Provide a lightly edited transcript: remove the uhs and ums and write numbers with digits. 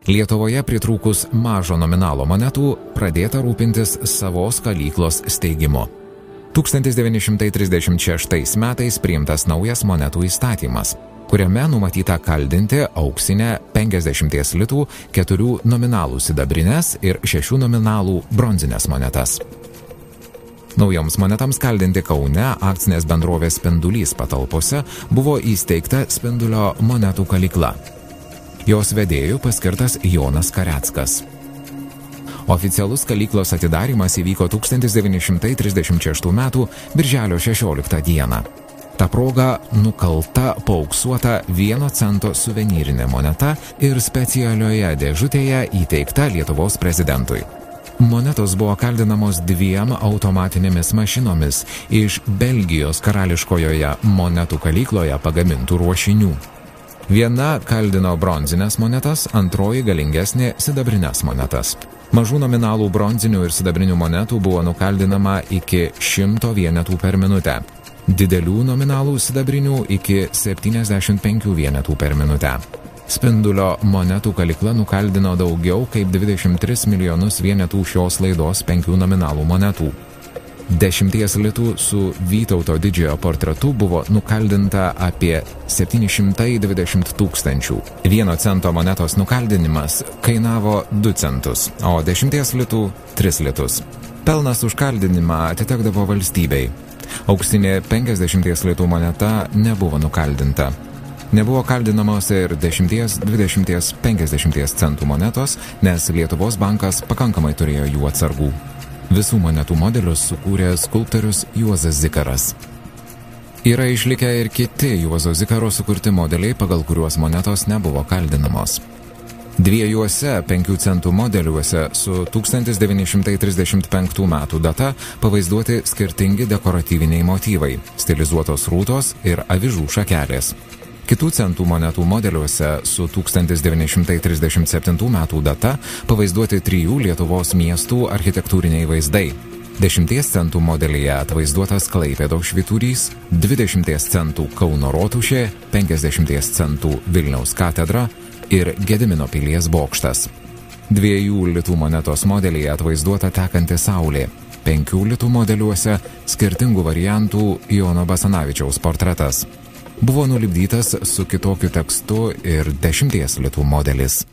Lietuvoje pritrūkus mažo nominalo monetų pradėta rūpintis savos kalyklos steigimu. 1936 metais priimtas naujas monetų įstatymas, kuriame numatyta kaldinti auksinę 50 litų 4 nominalų sidabrinės ir 6 nominalų bronzinės monetas. Naujoms monetams kaldinti Kaune akcinės bendrovės Spindulys patalpose buvo įsteigta Spindulio monetų kalykla. Jos vedėjų paskirtas Jonas Kareckas. Oficialus kalyklos atidarymas įvyko 1936 m. birželio 16 dieną. Ta proga nukalta paauksuota 1 cento suvenyrinė moneta ir specialioje dėžutėje įteikta Lietuvos prezidentui. Monetos buvo kaldinamos 2 automatinėmis mašinomis iš Belgijos karališkojoje monetų kalykloje pagamintų ruošinių. Viena kaldino bronzinės monetas, antroji galingesnė sidabrinės monetas. Mažų nominalų bronzinių ir sidabrinių monetų buvo nukaldinama iki 100 vienetų per minutę. Didelių nominalų sidabrinių iki 75 vienetų per minutę. Spindulio monetų kalykla nukaldino daugiau kaip 23 milijonus vienetų šios laidos 5 nominalų monetų. 10 litų su Vytauto didžiojo portretu buvo nukaldinta apie 720 tūkstančių. 1 cento monetos nukaldinimas kainavo 2 centus, o 10 litų 3 litus. Pelnas už kaldinimą atitekdavo valstybei. Auksinė 50 litų moneta nebuvo nukaldinta. Nebuvo kaldinamos ir 10, 20, 50 centų monetos, nes Lietuvos bankas pakankamai turėjo jų atsargų. Visų monetų modelius sukūrė skulptorius Juozas Zikaras. Yra išlikę ir kiti Juozo Zikaro sukurti modeliai, pagal kuriuos monetos nebuvo kaldinamos. 2 5 centų modeliuose su 1935 metų data pavaizduoti skirtingi dekoratyviniai motyvai, stilizuotos rūtos ir avižų šakelės. Kitų centų monetų modeliuose su 1937 metų data pavaizduoti 3 Lietuvos miestų architektūriniai vaizdai. 10 centų modelyje atvaizduotas Klaipėdos švyturys, 20 centų Kauno rotušė, 50 centų Vilniaus katedra ir Gedimino pilies bokštas. 2 litų monetos modelyje atvaizduota tekanti saulė. 5 litų modeliuose skirtingų variantų Jono Basanavičiaus portretas. Buvo nulipdytas su kitokiu tekstu ir 10 litų modelis.